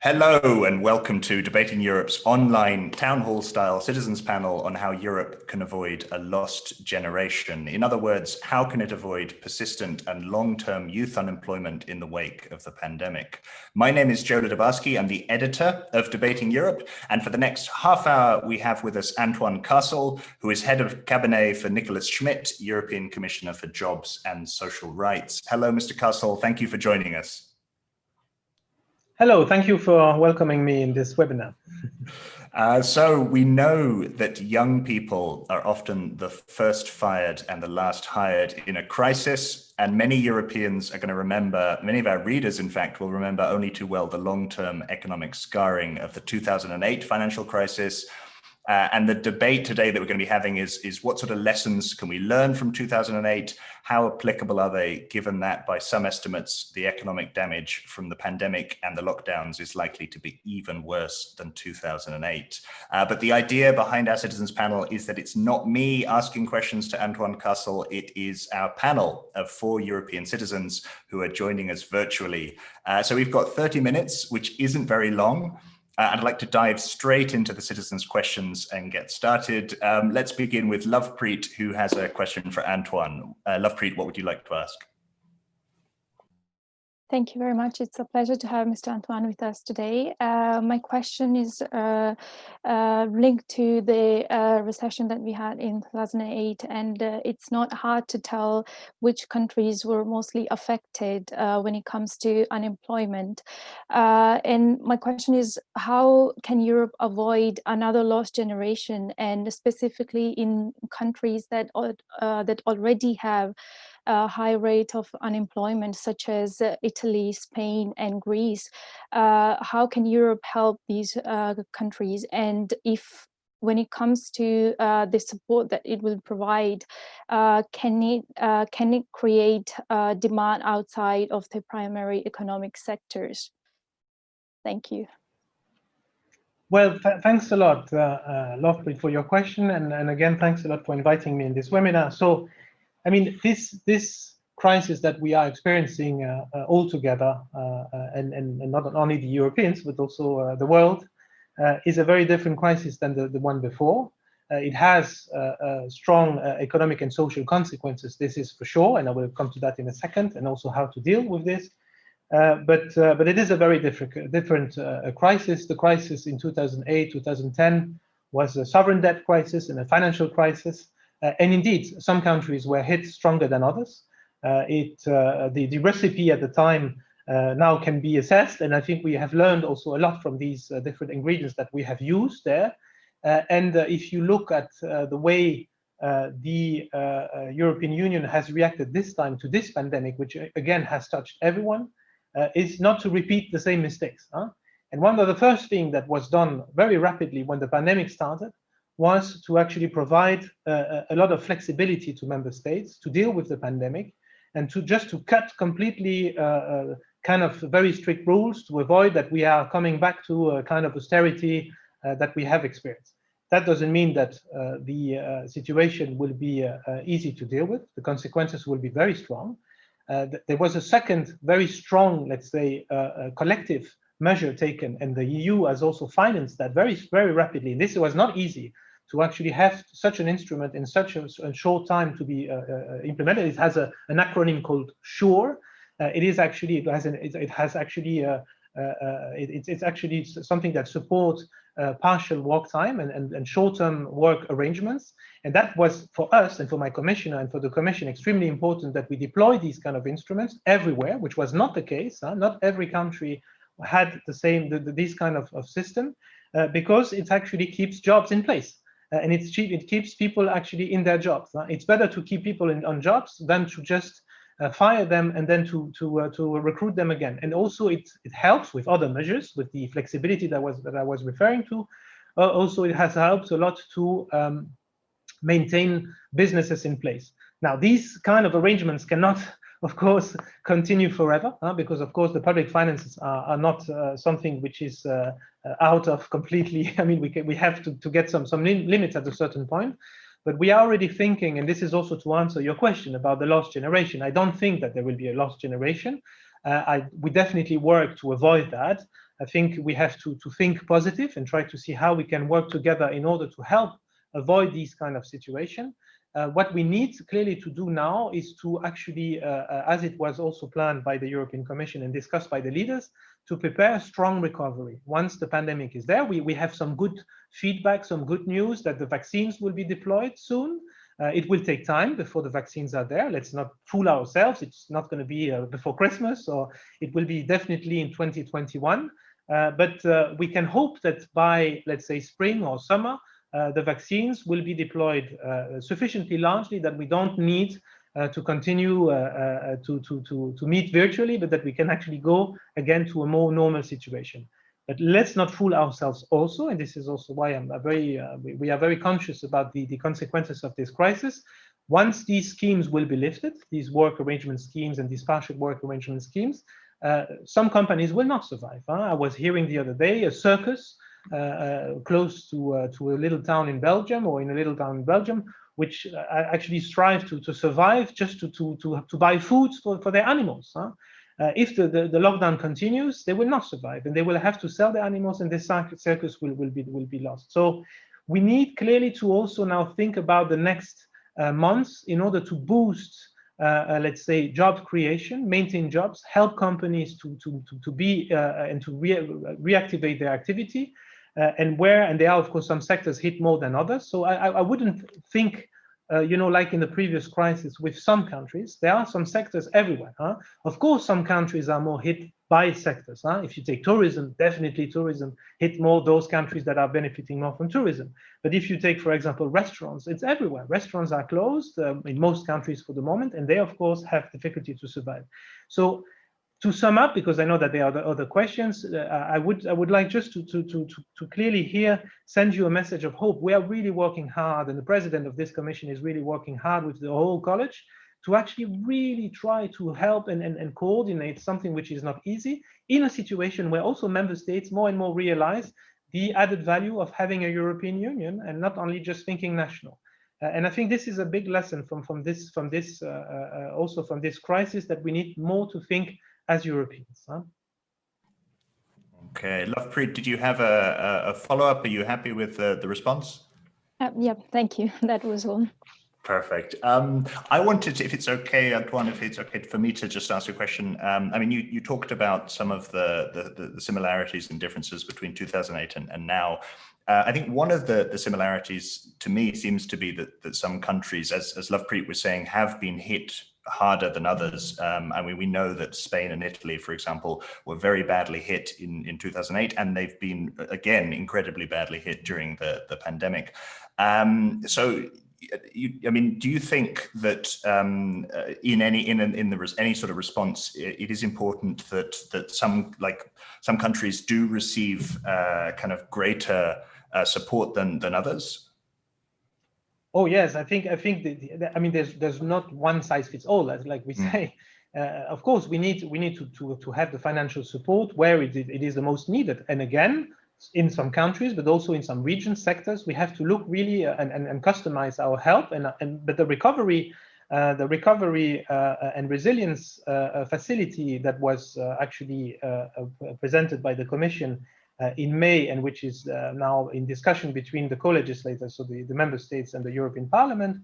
Hello and welcome to Debating Europe's online town hall style citizens panel on how Europe can avoid a lost generation. In other words, how can it avoid persistent and long-term youth unemployment in the wake of the pandemic? My name is Joe Dabarsky. I'm the editor of Debating Europe. And for the next half hour, we have with us Antoine Castle, who is head of cabinet for Nicolas Schmit, European Commissioner for Jobs and Social Rights. Hello, Mr. Castle. Thank you for joining us. Hello, thank you for welcoming me in this webinar. So we know that young people are often the first fired and the last hired in a crisis, and many Europeans are going to remember, many of our readers, in fact, will remember only too well the long-term economic scarring of the 2008 financial crisis. And the debate today that we're going to be having is what sort of lessons can we learn from 2008? How applicable are they, given that by some estimates, the economic damage from the pandemic and the lockdowns is likely to be even worse than 2008. But the idea behind our citizens panel is that it's not me asking questions to Antoine Castle, it is our panel of 4 European citizens who are joining us virtually. So we've got 30 minutes, which isn't very long. I'd like to dive straight into the citizens' questions and get started. Let's begin with Lovepreet, who has a question for Antoine. Lovepreet, what would you like to ask? Thank you very much. It's a pleasure to have Mr. Antoine with us today. My question is linked to the recession that we had in 2008, and it's not hard to tell which countries were mostly affected when it comes to unemployment. And my question is, how can Europe avoid another lost generation, and specifically in countries that already have a high rate of unemployment, such as Italy, Spain, and Greece? How can Europe help these countries? And when it comes to the support that it will provide, can it create demand outside of the primary economic sectors? Thank you. Well, thanks a lot, Lovepreet, for your question. And again, thanks a lot for inviting me in this webinar. So, I mean, this crisis that we are experiencing all together, and not only the Europeans, but also the world, is a very different crisis than the one before. It has strong economic and social consequences, this is for sure, and I will come to that in a second, and also how to deal with this. But it is a very different crisis. The crisis in 2008, 2010 was a sovereign debt crisis and a financial crisis. And indeed, some countries were hit stronger than others. The recipe at the time now can be assessed, and I think we have learned also a lot from these different ingredients that we have used there. And if you look at the way the European Union has reacted this time to this pandemic, which again has touched everyone, is not to repeat the same mistakes. And one of the first things that was done very rapidly when the pandemic started was to actually provide a lot of flexibility to member states to deal with the pandemic, and to cut completely kind of very strict rules to avoid that we are coming back to a kind of austerity that we have experienced. That doesn't mean that the situation will be easy to deal with. The consequences will be very strong. There was a second very strong, let's say, collective measure taken, and the EU has also financed that very, very rapidly. And this was not easy to actually have such an instrument in such a short time to be implemented. It has an acronym called SURE. It's actually something that supports partial work time and short-term work arrangements. And that was, for us and for my commissioner and for the commission, extremely important that we deploy these kind of instruments everywhere, which was not the case. Not every country had this kind of system, because it actually keeps jobs in place. And it keeps people actually in their jobs. It's better to keep people on jobs than to just fire them and then to recruit them again. And also it helps with other measures, with the flexibility that I was referring to. Also, it has helped a lot to maintain businesses in place. Now, these kind of arrangements cannot, of course, continue forever, because, of course, the public finances are not something which is out of completely. I mean, we have to get some limits at a certain point. But we are already thinking, and this is also to answer your question about the lost generation. I don't think that there will be a lost generation. We definitely work to avoid that. I think we have to think positive and try to see how we can work together in order to help avoid these kind of situation. What we need clearly to do now is to actually, as it was also planned by the European Commission and discussed by the leaders, to prepare a strong recovery. Once the pandemic is there, we have some good feedback, some good news that the vaccines will be deployed soon. It will take time before the vaccines are there. Let's not fool ourselves. It's not going to be before Christmas, or it will be definitely in 2021. But we can hope that by, let's say, spring or summer, the vaccines will be deployed sufficiently largely that we don't need to continue to meet virtually, but that we can actually go again to a more normal situation. But let's not fool ourselves also, and this is also why we are very conscious about the consequences of this crisis. Once these schemes will be lifted, these work arrangement schemes and these partial work arrangement schemes, some companies will not survive. I was hearing the other day a circus close to a little town in Belgium, which actually strive to survive just to buy food for their animals. If the lockdown continues, they will not survive, and they will have to sell their animals, and this circus will be lost. So we need clearly to also now think about the next months in order to boost, let's say, job creation, maintain jobs, help companies to be and to reactivate their activity, and there are of course some sectors hit more than others. So I wouldn't think. Like in the previous crisis with some countries, there are some sectors everywhere. Of course, some countries are more hit by sectors. If you take tourism, definitely tourism hit more those countries that are benefiting more from tourism. But if you take, for example, restaurants, it's everywhere. Restaurants are closed in most countries for the moment, and they, of course, have difficulty to survive. So to sum up, because I know that there are other questions, I would like just to clearly here send you a message of hope. We are really working hard, and the president of this commission is really working hard with the whole college to actually really try to help and coordinate something which is not easy in a situation where also member states more and more realize the added value of having a European Union and not only just thinking national. And I think this is a big lesson from this crisis, that we need more to think as Europeans. Okay, Lovepreet, did you have a follow-up? Are you happy with the response? Yeah, thank you. That was all. Perfect. I wanted to, if it's okay, Antoine, if it's okay for me to just ask a question. I mean, you talked about some of the similarities and differences between 2008 and now. I think one of the similarities to me seems to be that some countries, as Lovepreet was saying, have been hit harder than others. I mean, we know that Spain and Italy, for example, were very badly hit in 2008, and they've been, again, incredibly badly hit during the pandemic. So, I mean, do you think that in any sort of response, it is important that some countries do receive kind of greater support than others? Oh yes, I think I mean there's not one size fits all, like we say. Of course, we need to have the financial support where it is the most needed. And again, in some countries, but also in some regions, sectors, we have to look really and customize our help. But the recovery and resilience facility that was actually presented by the Commission in May, and which is now in discussion between the co-legislators, so the member states and the European Parliament,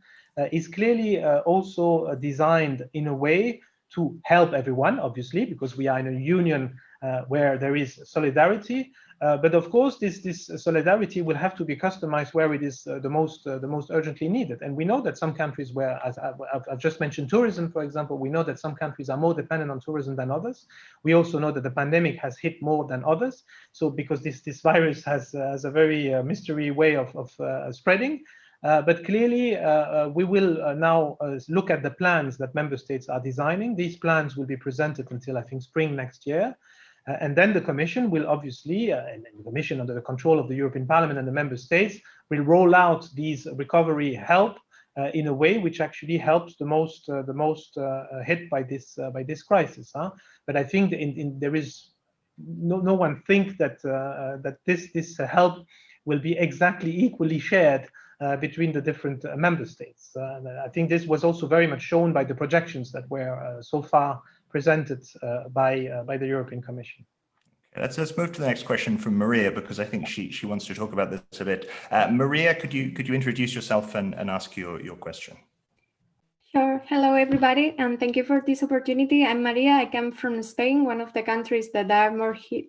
is clearly also designed in a way to help everyone, obviously, because we are in a union where there is solidarity. But of course, this solidarity will have to be customized where it is the most urgently needed. And we know that some countries where, as I've just mentioned, tourism, for example, we know that some countries are more dependent on tourism than others. We also know that the pandemic has hit more than others. So because this virus has a very mystery way of spreading. But clearly, we will now look at the plans that member states are designing. These plans will be presented until, I think, spring next year. And then the Commission will obviously, and the Commission under the control of the European Parliament and the member states, will roll out these recovery help in a way which actually helps the most hit by this crisis. But I think there is no one think that this help will be exactly equally shared between the different member states. I think this was also very much shown by the projections that were so far presented by the European Commission. Let's move to the next question from Maria, because I think she wants to talk about this a bit. Maria, could you introduce yourself and ask your question? Sure. Hello, everybody, and thank you for this opportunity. I'm Maria. I come from Spain, one of the countries that are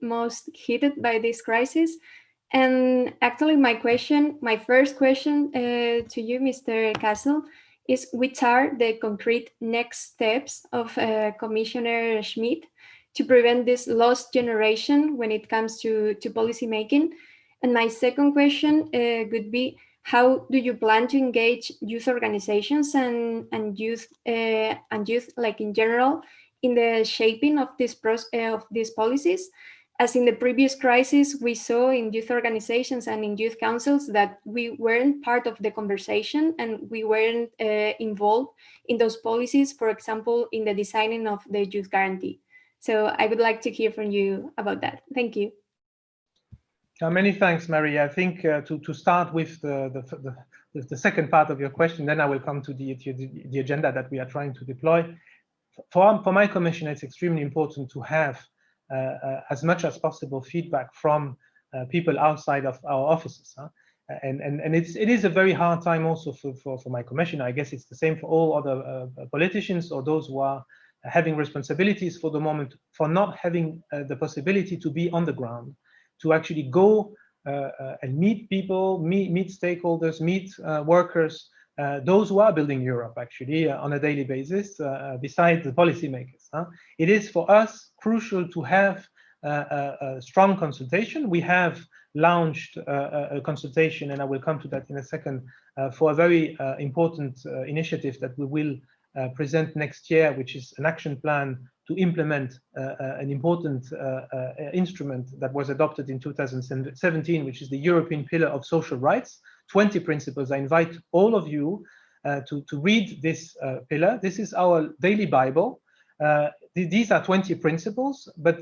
most hit by this crisis. And actually, my first question to you, Mr. Castle, is which are the concrete next steps of Commissioner Schmidt to prevent this lost generation when it comes to policy making? And my second question would be, how do you plan to engage youth organizations and youth like in general in the shaping of these policies? As in the previous crisis, we saw in youth organizations and in youth councils that we weren't part of the conversation and we weren't involved in those policies, for example, in the designing of the youth guarantee. So I would like to hear from you about that. Thank you. Many thanks, Maria. I think to start with the second part of your question, then I will come to the agenda that we are trying to deploy. For my commission, it's extremely important to have as much as possible feedback from people outside of our offices. And it is a very hard time also for my commission. I guess it's the same for all other politicians or those who are having responsibilities for the moment, for not having the possibility to be on the ground, to actually go and meet people, meet stakeholders, meet workers, those who are building Europe actually on a daily basis, besides the policymakers. It is for us crucial to have a strong consultation. We have launched a consultation, and I will come to that in a second, for a very important initiative that we will present next year, which is an action plan to implement an important instrument that was adopted in 2017, which is the European Pillar of Social Rights, 20 principles. I invite all of you to read this pillar. This is our daily Bible. These are 20 principles, but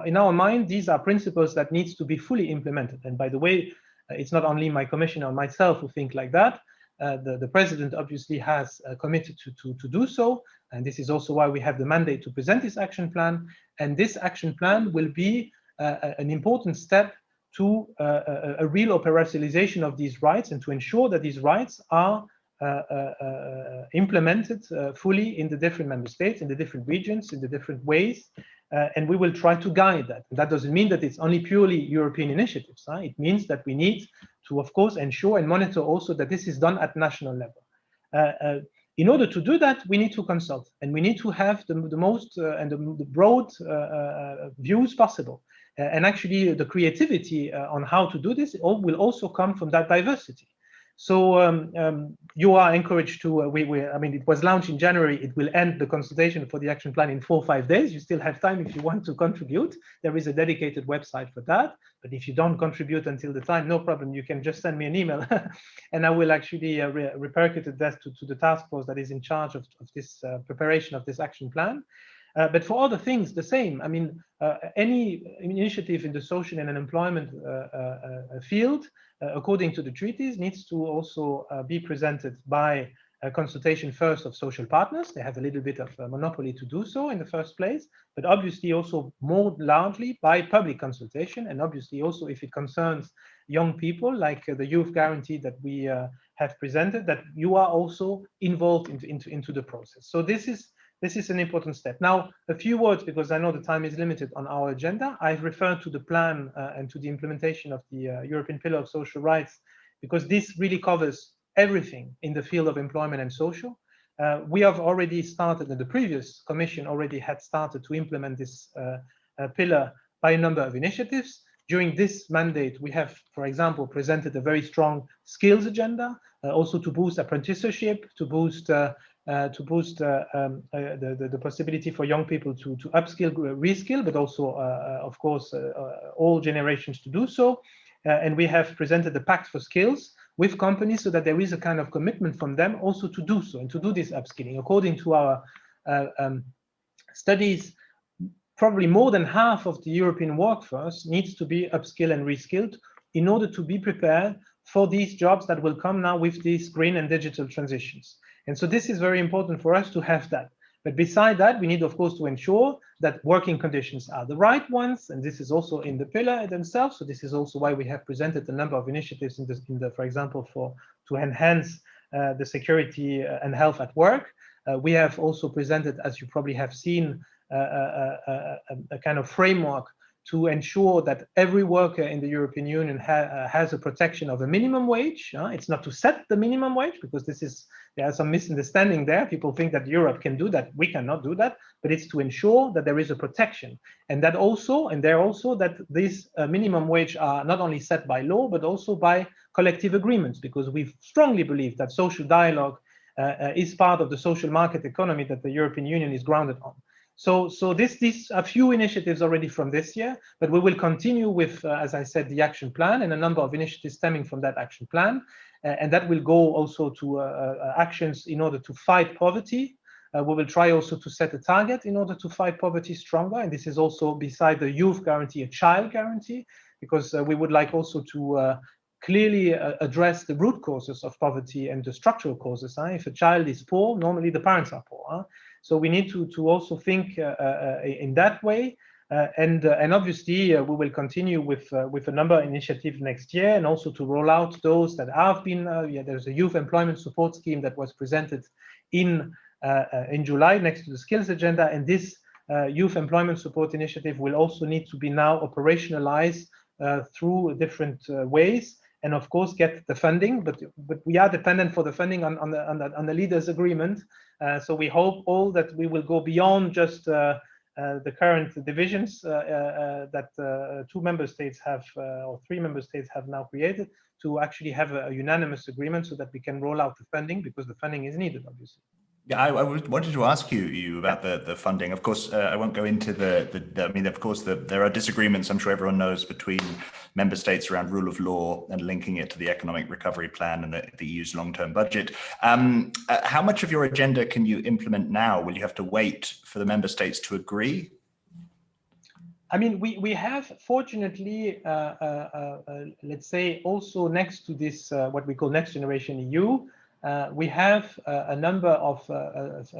in our mind, these are principles that needs to be fully implemented. And by the way, it's not only my commissioner or myself who think like that. The president obviously has committed to do so, and this is also why we have the mandate to present this action plan. And this action plan will be an important step to a real operationalization of these rights and to ensure that these rights are implemented fully in the different member states, in the different regions, in the different ways. And we will try to guide that. And that doesn't mean that it's only purely European initiatives. It means that we need to, of course, ensure and monitor also that this is done at national level. In order to do that, we need to consult, and we need to have the most and the broad views possible. And actually, the creativity on how to do this will also come from that diversity. So you are encouraged to, I mean, it was launched in January. It will end the consultation for the action plan in 4 or 5 days. You still have time if you want to contribute. There is a dedicated website for that. But if you don't contribute until the time, no problem. You can just send me an email and I will actually repercute that to the task force that is in charge of this preparation of this action plan. But for other things, the same. I mean, any initiative in the social and employment field, according to the treaties, needs to also be presented by a consultation first of social partners. They have a little bit of a monopoly to do so in the first place, but obviously also more largely by public consultation, and obviously also if it concerns young people, like the youth guarantee that we have presented, that you are also involved into the process. So this is an important step. Now, a few words, because I know the time is limited on our agenda. I've referred to the plan and to the implementation of the European Pillar of Social Rights, because this really covers everything in the field of employment and social. We have already started, and the previous commission already had started to implement this pillar by a number of initiatives. During this mandate, we have, for example, presented a very strong skills agenda, also to boost apprenticeship, to boost the possibility for young people to upskill, reskill, but also, of course, all generations to do so. And we have presented the Pact for Skills with companies so that there is a kind of commitment from them also to do so and to do this upskilling. According to our studies, probably more than half of the European workforce needs to be upskilled and reskilled in order to be prepared for these jobs that will come now with these green and digital transitions. And so this is very important for us to have that. But beside that, we need, of course, to ensure that working conditions are the right ones, and this is also in the pillar themselves. So this is also why we have presented a number of initiatives for example, to enhance the security and health at work. We have also presented, as you probably have seen, a kind of framework to ensure that every worker in the European Union has a protection of a minimum wage. It's not to set the minimum wage, because there are some misunderstanding there. People think that Europe can do that. We cannot do that, but it's to ensure that there is a protection, and that these minimum wage are not only set by law, but also by collective agreements, because we strongly believe that social dialogue is part of the social market economy that the European Union is grounded on. So these a few initiatives already from this year, but we will continue with, as I said, the action plan and a number of initiatives stemming from that action plan. And that will go also to actions in order to fight poverty. We will try also to set a target in order to fight poverty stronger. And this is also, beside the youth guarantee, a child guarantee, because we would like also to clearly address the root causes of poverty and the structural causes. If a child is poor, normally the parents are poor. So we need to also think in that way, and obviously we will continue with a number of initiatives next year, and also to roll out those that have been. There's a youth employment support scheme that was presented in July next to the skills agenda, and this youth employment support initiative will also need to be now operationalized through different ways. And of course, get the funding, but we are dependent for the funding on the leaders' agreement. So we hope all that we will go beyond just the current divisions that 2 member states have or 3 member states have now created, to actually have a unanimous agreement, so that we can roll out the funding, because the funding is needed, obviously. Yeah, I wanted to ask you about the funding. Of course, I won't go into I mean, of course, there are disagreements, I'm sure everyone knows, between member states around rule of law and linking it to the economic recovery plan and the EU's long-term budget. How much of your agenda can you implement now? Will you have to wait for the member states to agree? I mean, we have, fortunately, let's say, also next to this, what we call Next Generation EU, we have a number of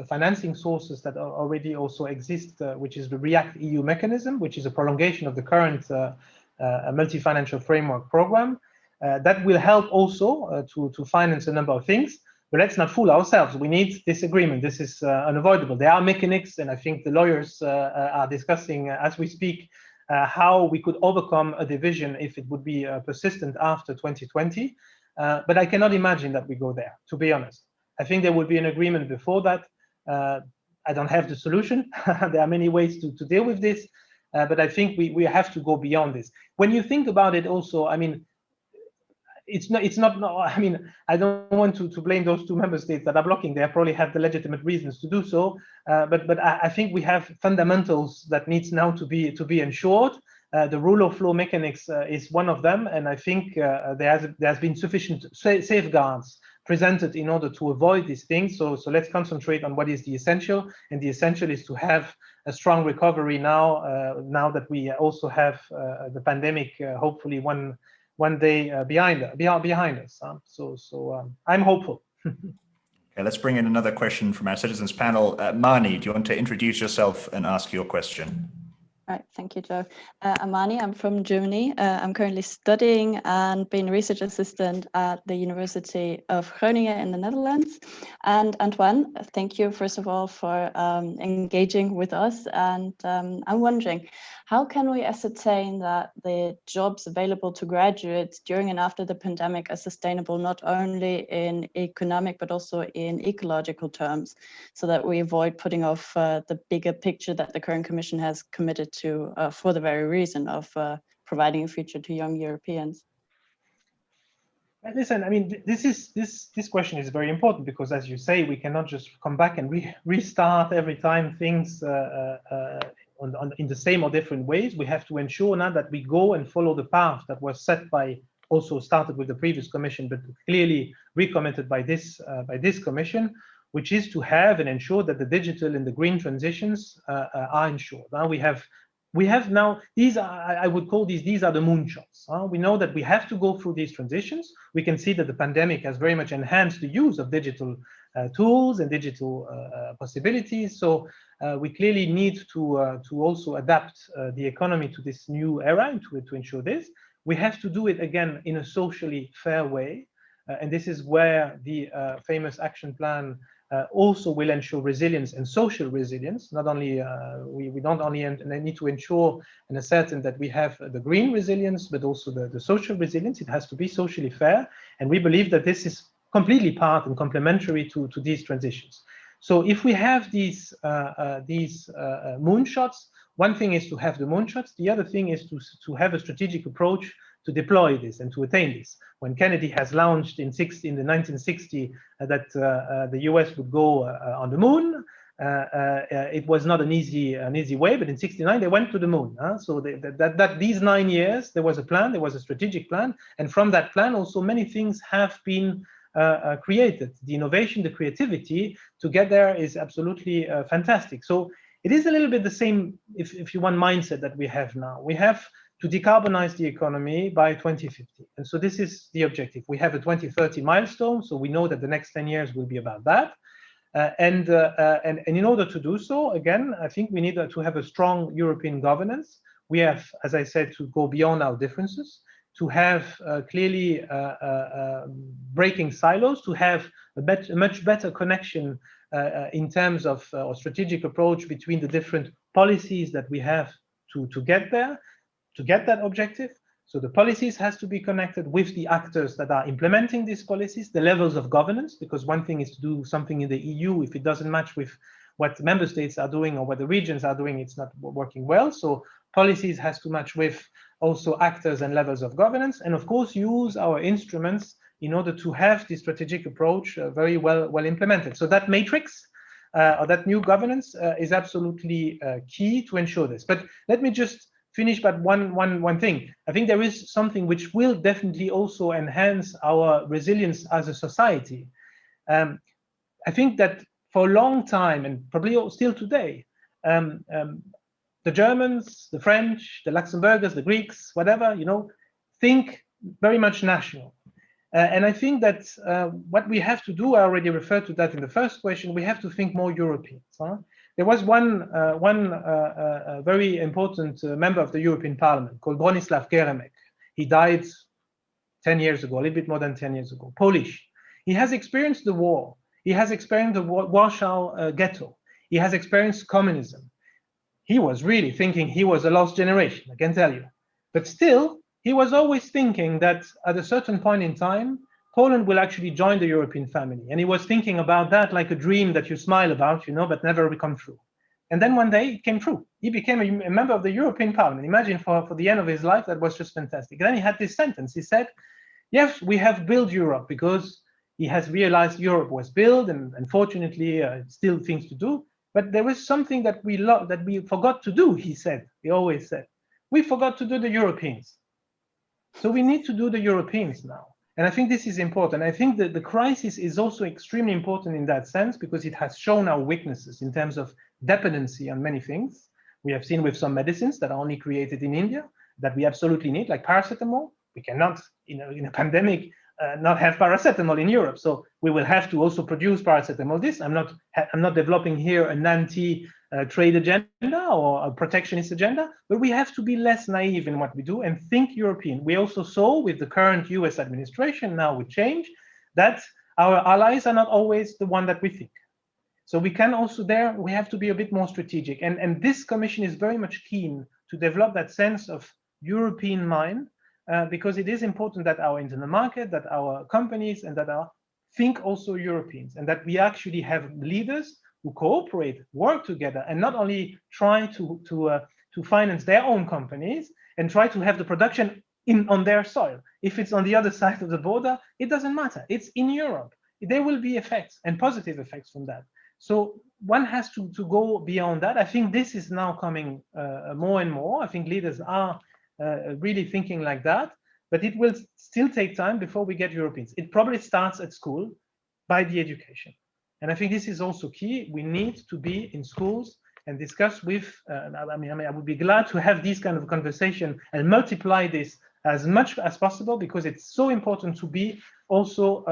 financing sources that already also exist, which is the REACT EU mechanism, which is a prolongation of the current multi-financial framework program. That will help also to finance a number of things. But let's not fool ourselves. We need this agreement. This is unavoidable. There are mechanics, and I think the lawyers are discussing as we speak how we could overcome a division if it would be persistent after 2020. But I cannot imagine that we go there, to be honest. I think there will be an agreement before that. I don't have the solution. There are many ways to deal with this, but I think we have to go beyond this. When you think about it also, I mean, it's not. I mean, I don't want to blame those 2 member states that are blocking. They probably have the legitimate reasons to do so. But I think we have fundamentals that needs now to be ensured. The rule of law mechanics is one of them, and I think there has been sufficient safeguards presented in order to avoid these things. So let's concentrate on what is the essential, and the essential is to have a strong recovery now. Now that we also have the pandemic, hopefully one day behind us. So I'm hopeful. Okay, let's bring in another question from our citizens panel. Mani, do you want to introduce yourself and ask your question? Right, thank you, Joe. I'm Mani, I'm from Germany. I'm currently studying and being a research assistant at the University of Groningen in the Netherlands. And Antoine, thank you, first of all, for engaging with us. And I'm wondering, how can we ascertain that the jobs available to graduates during and after the pandemic are sustainable, not only in economic, but also in ecological terms, so that we avoid putting off the bigger picture that the current Commission has committed to for the very reason of providing a future to young Europeans? Listen, I mean, this question is very important, because, as you say, we cannot just come back and restart every time things in the same or different ways. We have to ensure now that we go and follow the path that was set by, also started with the previous Commission, but clearly recommitted by this Commission, which is to have and ensure that the digital and the green transitions are ensured. Now we have we have now, these are, I would call these are the moonshots. We know that we have to go through these transitions. We can see that the pandemic has very much enhanced the use of digital tools and digital possibilities. So we clearly need to also adapt the economy to this new era and to ensure this. We have to do it again in a socially fair way. And this is where the famous action plan also will ensure resilience and social resilience. Not only, we don't only need to ensure and ascertain that we have the green resilience, but also the social resilience. It has to be socially fair. And we believe that this is completely part and complementary to these transitions. So if we have these moonshots, one thing is to have the moonshots. The other thing is to have a strategic approach to deploy this and to attain this. When Kennedy has launched in the 1960 that the US would go on the moon, it was not an easy way, but in '69 they went to the moon. So these 9 years there was a plan, there was a strategic plan, and from that plan also many things have been created. The innovation, the creativity to get there is absolutely fantastic. So it is a little bit the same, if you want, mindset that we have now. We have to decarbonize the economy by 2050. And so this is the objective. We have a 2030 milestone, so we know that the next 10 years will be about that. And in order to do so, again, I think we need to have a strong European governance. We have, as I said, to go beyond our differences, to have clearly breaking silos, to have a much better connection in terms of a strategic approach between the different policies that we have to get there, to get that objective. So the policies has to be connected with the actors that are implementing these policies, the levels of governance, because one thing is to do something in the EU. If it doesn't match with what member states are doing or what the regions are doing, it's not working well. So policies has to match with also actors and levels of governance, and of course use our instruments in order to have the strategic approach very well implemented. So that matrix or that new governance is absolutely key to ensure this. But let me just finish but one thing. I think there is something which will definitely also enhance our resilience as a society. I think that for a long time, and probably still today, the Germans, the French, the Luxembourgers, the Greeks, whatever, think very much national. And I think that what we have to do, I already referred to that in the first question, we have to think more European. There was one very important member of the European Parliament called Bronislaw Geremek. He died 10 years ago, a little bit more than 10 years ago, Polish. He has experienced the war. He has experienced the Warsaw Ghetto. He has experienced communism. He was really thinking he was a lost generation, I can tell you. But still, he was always thinking that at a certain point in time, Poland will actually join the European family. And he was thinking about that like a dream that you smile about, but never will come true. And then one day it came true. He became a member of the European Parliament. Imagine for the end of his life, that was just fantastic. And then he had this sentence. He said, yes, we have built Europe, because he has realized Europe was built, and unfortunately still things to do. But there is something that we forgot to do, he said. He always said, we forgot to do the Europeans. So we need to do the Europeans now. And I think this is important. I think that the crisis is also extremely important in that sense, because it has shown our weaknesses in terms of dependency on many things. We have seen with some medicines that are only created in India that we absolutely need, like paracetamol. We cannot, in a pandemic, not have paracetamol in Europe. So we will have to also produce paracetamol. I'm not developing here an anti-trade agenda or a protectionist agenda, but we have to be less naive in what we do and think European. We also saw with the current US administration, now with change, that our allies are not always the one that we think. So we can also we have to be a bit more strategic. And this commission is very much keen to develop that sense of European mind, because it is important that our internal market, that our companies, and that think also Europeans, and that we actually have leaders who cooperate, work together, and not only try to finance their own companies and try to have the production on their soil. If it's on the other side of the border, it doesn't matter. It's in Europe. There will be effects, and positive effects from that. So one has to go beyond that. I think this is now coming more and more. I think leaders are really thinking like that, but it will still take time before we get Europeans. It probably starts at school by the education. And I think this is also key. We need to be in schools and discuss with, I mean, I would be glad to have these kind of conversation and multiply this as much as possible, because it's so important to be also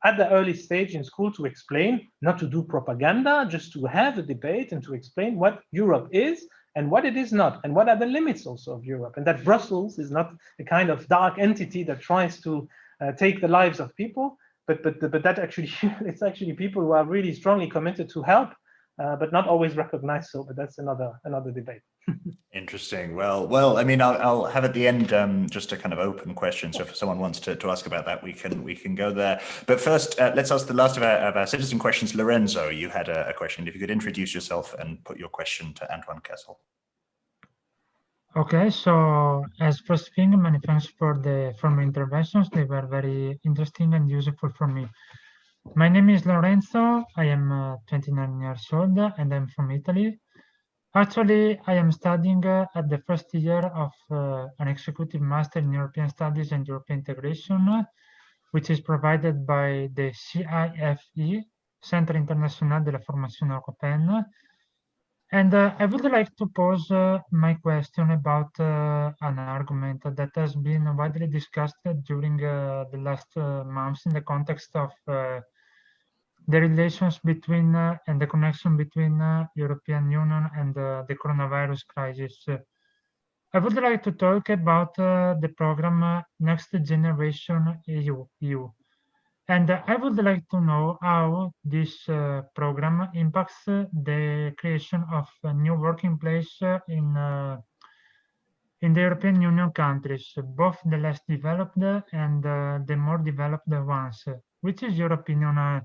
at the early stage in school to explain, not to do propaganda, just to have a debate and to explain what Europe is and what it is not, and what are the limits also of Europe, and that Brussels is not a kind of dark entity that tries to take the lives of people, but that actually it's actually people who are really strongly committed to help, but not always recognized so. But that's another debate. Interesting. Well. I mean, I'll have at the end just a kind of open question. So if someone wants to ask about that, we can go there. But first, let's ask the last of our citizen questions. Lorenzo, you had a question. If you could introduce yourself and put your question to Antoine Kessel. Okay, so as first thing, many thanks for the formal interventions. They were very interesting and useful for me. My name is Lorenzo. I am 29 years old and I'm from Italy. Actually, I am studying at the first year of an executive master in European Studies and European Integration, which is provided by the CIFE, Centre International de la Formation Européenne. And I would like to pose my question about an argument that has been widely discussed during the last months in the context of the relations between and the connection between European Union and the coronavirus crisis. I would like to talk about the program Next Generation EU. And I would like to know how this program impacts the creation of a new working place in the European Union countries, both the less developed and the more developed ones. Which is your opinion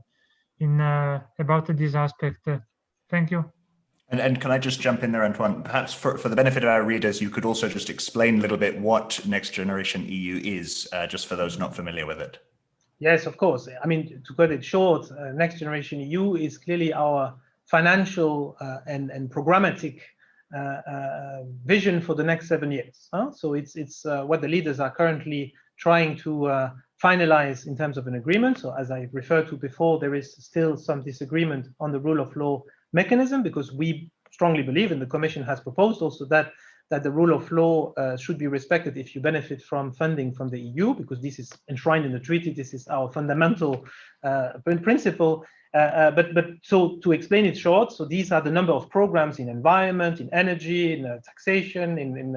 about this aspect? Thank you. And can I just jump in there, Antoine? Perhaps for the benefit of our readers, you could also just explain a little bit what Next Generation EU is, just for those not familiar with it. Yes, of course. I mean, to cut it short, Next Generation EU is clearly our financial and programmatic vision for the next 7 years. So it's what the leaders are currently trying to finalize in terms of an agreement. So as I referred to before, there is still some disagreement on the rule of law mechanism, because we strongly believe, and the Commission has proposed also that the rule of law should be respected if you benefit from funding from the EU, because this is enshrined in the treaty. This is our fundamental principle. But so to explain it short, so these are the number of programs in environment, in energy, in taxation, in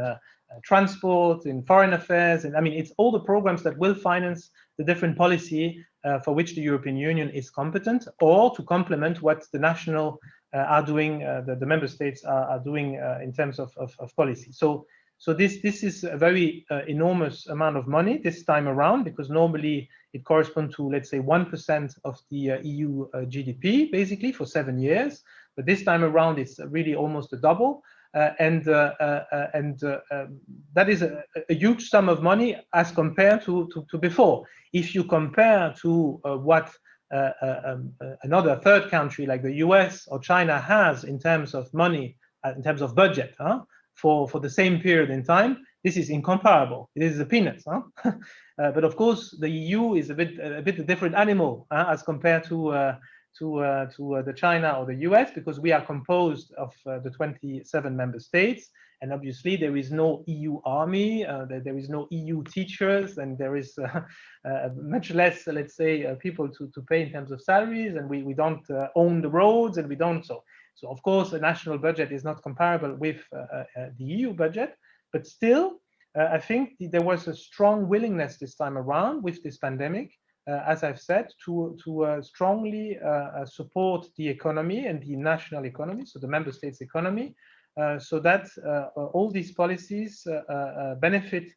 transport, in foreign affairs, and I mean, it's all the programs that will finance the different policy for which the European Union is competent, or to complement what the national are doing, the member states are doing in terms of policy. So this is a very enormous amount of money this time around, because normally it corresponds to, let's say, 1% of the EU GDP, basically, for 7 years. But this time around, it's really almost a double. And that is a huge sum of money as compared to before. If you compare to what another third country like the US or China has in terms of money, in terms of budget, for the same period in time, this is incomparable. It is a peanuts. But of course, the EU is a bit a different animal as compared to the China or the US, because we are composed of the 27 member states, and obviously there is no EU army, there is no EU teachers, and there is much less, let's say, people to pay in terms of salaries, and we don't own the roads, and we don't. So of course, a national budget is not comparable with the EU budget, but still, I think there was a strong willingness this time around with this pandemic, as I've said, to strongly support the economy and the national economy, so the member states' economy, so that all these policies benefit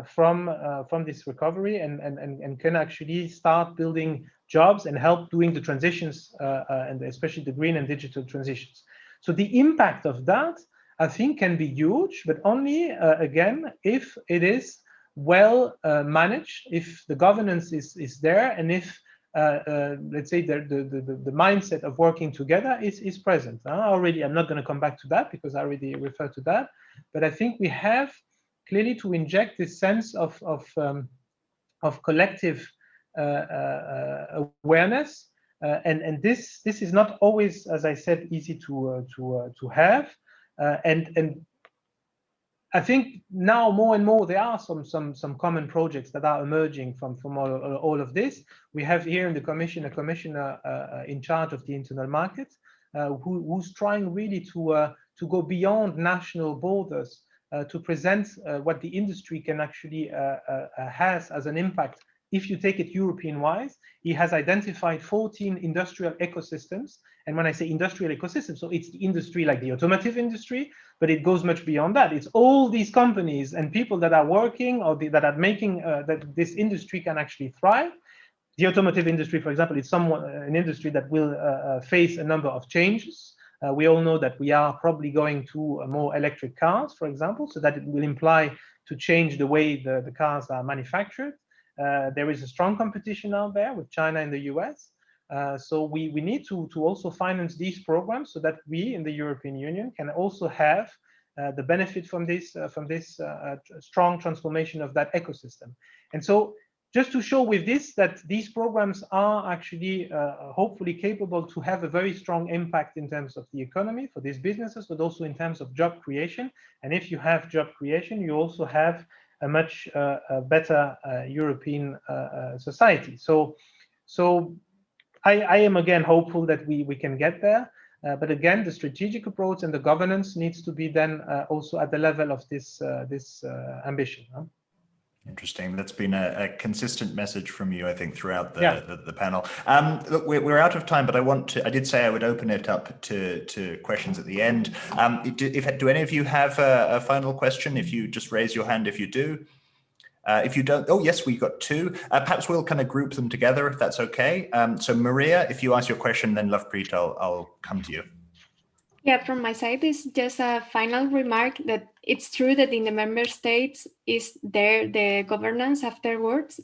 from this recovery and can actually start building jobs and help doing the transitions, and especially the green and digital transitions. So the impact of that, I think, can be huge, but only, again, if it is well managed, if the governance is there, and if let's say the mindset of working together is present. Already, I'm not going to come back to that because I already referred to that, but I think we have clearly to inject this sense of collective awareness And this is not always, as I said, easy to have. And I think now more and more there are some common projects that are emerging from all of this. We have here in the Commission a commissioner in charge of the internal market, who's trying really to go beyond national borders to present what the industry can actually has as an impact. If you take it European-wise, he has identified 14 industrial ecosystems. And when I say industrial ecosystem, so it's the industry like the automotive industry, but it goes much beyond that. It's all these companies and people that are working or that are making that this industry can actually thrive. The automotive industry, for example, is an industry that will face a number of changes. We all know that we are probably going to more electric cars, for example, so that it will imply to change the way the cars are manufactured. There is a strong competition out there with China and the US. So we need to also finance these programs so that we in the European Union can also have the benefit from this strong transformation of that ecosystem. And so just to show with this that these programs are actually hopefully capable to have a very strong impact in terms of the economy for these businesses, but also in terms of job creation. And if you have job creation, you also have a much better European society. So I am again hopeful that we can get there, but again, the strategic approach and the governance needs to be then also at the level of this ambition. Huh? Interesting. That's been a consistent message from you, I think, throughout the panel. Look, we're out of time, but I did say I would open it up to questions at the end. Do any of you have a final question? If you just raise your hand, if you do. If you don't, oh yes, we've got two. Perhaps we'll kind of group them together if that's okay. So Maria, if you ask your question, then Lovepreet, I'll come to you. Yeah, from my side is just a final remark that it's true that in the member states is there the governance afterwards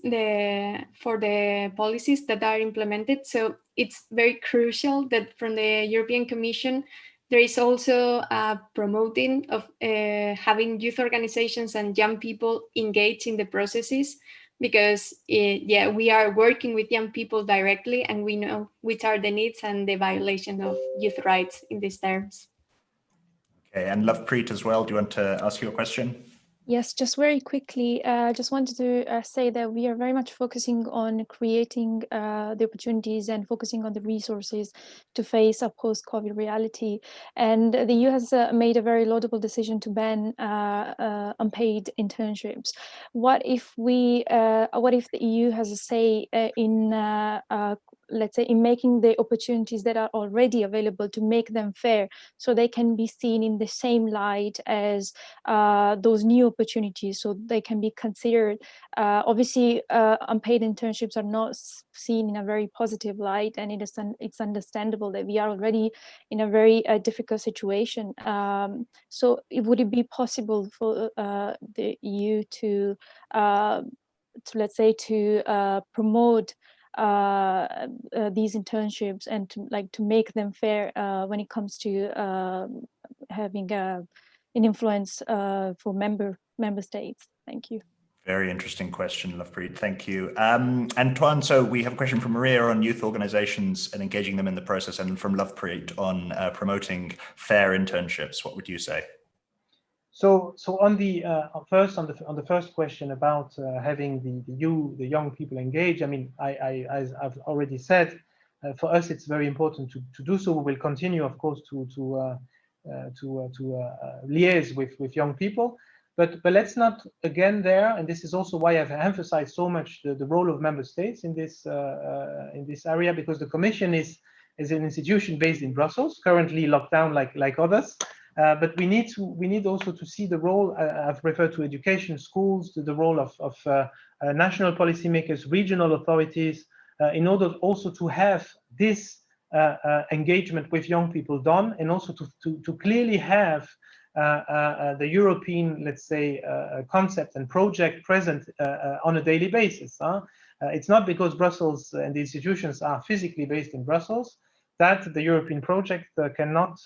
for the policies that are implemented. So it's very crucial that from the European Commission there is also a promoting of having youth organizations and young people engaged in the processes, because we are working with young people directly and we know which are the needs and the violation of youth rights in these terms. Okay, and Lovepreet as well, do you want to ask your question? Yes, just very quickly, just wanted to say that we are very much focusing on creating the opportunities and focusing on the resources to face a post-COVID reality. And the EU has made a very laudable decision to ban unpaid internships. What if the EU has a say in let's say in making the opportunities that are already available to make them fair, so they can be seen in the same light as those new opportunities, so they can be considered. Obviously, unpaid internships are not seen in a very positive light, and it's understandable that we are already in a very difficult situation. So would it be possible for the EU to let's say to promote these internships and to make them fair when it comes to having an influence for member states? Thank you. Very interesting question, Lovepreet. Thank you. Antoine, so we have a question from Maria on youth organizations and engaging them in the process, and from Lovepreet on promoting fair internships. What would you say? So on the first question about having the young people engage, I mean, as I've already said, for us it's very important to do so. We will continue, of course, to liaise with young people, but let's not again there. And this is also why I've emphasized so much the role of member states in this area, because the Commission is an institution based in Brussels, currently locked down like others. But we need also to see the role. I've referred to education, schools, to the role of national policymakers, regional authorities, in order also to have this engagement with young people done, and also to clearly have the European, let's say, concept and project present on a daily basis. It's not because Brussels and the institutions are physically based in Brussels that the European project cannot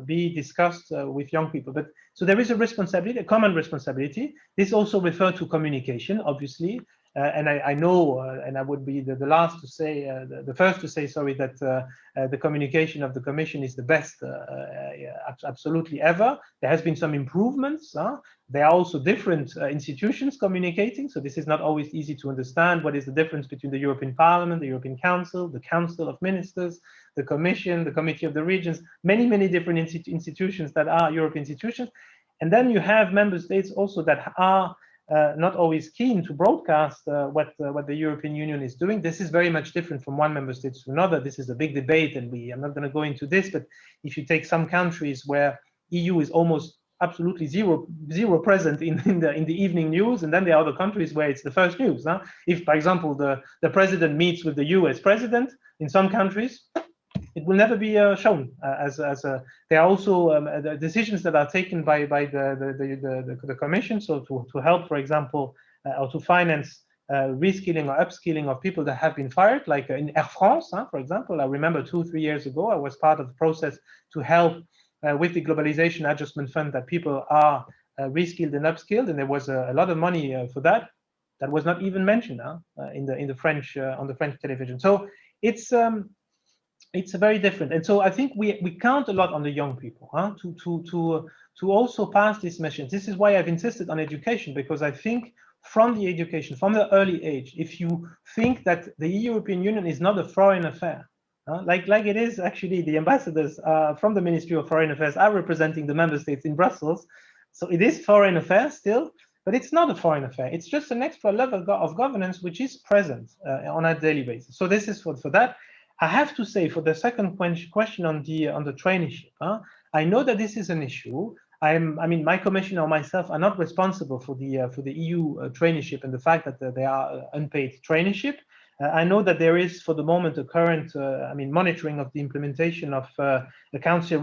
be discussed with young people. But so there is a responsibility, a common responsibility. This also refers to communication, obviously, And I know, and I would be the last to say, the first to say, sorry, that the communication of the Commission is the best absolutely ever. There has been some improvements. There are also different institutions communicating, so this is not always easy to understand. What is the difference between the European Parliament, the European Council, the Council of Ministers, the Commission, the Committee of the Regions, many different institutions that are European institutions. And then you have member states also that are not always keen to broadcast what the European Union is doing. This is very much different from one member state to another. This is a big debate, and I'm not going to go into this, but if you take some countries where EU is almost absolutely zero present in the evening news, and then there are other countries where it's the first news. If, for example, the president meets with the US president in some countries, it will never be shown there are also the decisions that are taken by the Commission. So to help, for example, or to finance reskilling or upskilling of people that have been fired, like in Air France, for example. I remember 2-3 years ago, I was part of the process to help with the Globalization Adjustment Fund that people are reskilled and upskilled, and there was a lot of money for that. That was not even mentioned in the French on the French television. So it's very different, and so I think we count a lot on the young people to also pass this message. This is why I've insisted on education, because I think from the education, from the early age, if you think that the European Union is not a foreign affair, like it is actually, the ambassadors from the Ministry of Foreign Affairs are representing the member states in Brussels, so it is foreign affairs still, but it's not a foreign affair. It's just an extra level of governance which is present on a daily basis. So this is for that. I have to say, for the second question on the traineeship, I know that this is an issue. I mean, my commission or myself are not responsible for the EU traineeship and the fact that they are unpaid traineeship. I know that there is, for the moment, a current, monitoring of the implementation of the Council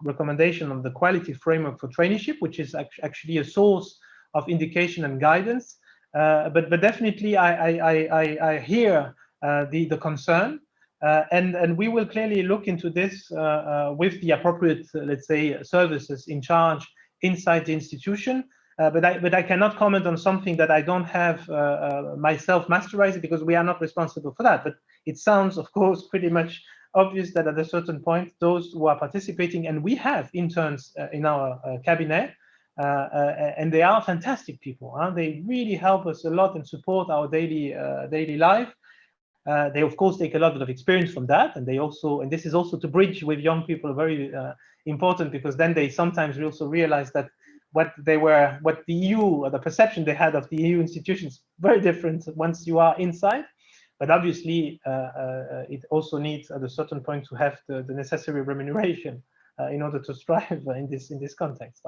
recommendation on the quality framework for traineeship, which is actually a source of indication and guidance. But definitely, I hear the concern. And we will clearly look into this with the appropriate, let's say, services in charge inside the institution. But I cannot comment on something that I don't have myself masterized, because we are not responsible for that. But it sounds, of course, pretty much obvious that at a certain point, those who are participating, and we have interns in our cabinet, and they are fantastic people. They really help us a lot and support our daily life. They of course take a lot of experience from that, and this is also to bridge with young people very important, because then they sometimes also realize that what the EU, or the perception they had of the EU institutions, very different once you are inside. But obviously it also needs at a certain point to have the necessary remuneration in order to strive in this context.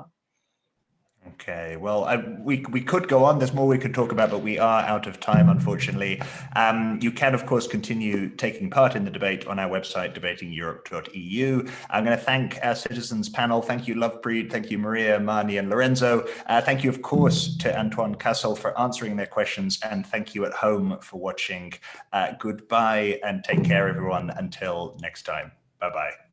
Okay, well, we could go on. There's more we could talk about, but we are out of time, unfortunately. You can, of course, continue taking part in the debate on our website, debatingeurope.eu. I'm going to thank our citizens panel. Thank you, Lovepreet. Thank you, Maria, Mani, and Lorenzo. Thank you, of course, to Antoine Cassel for answering their questions. And thank you at home for watching. Goodbye and take care, everyone. Until next time. Bye-bye.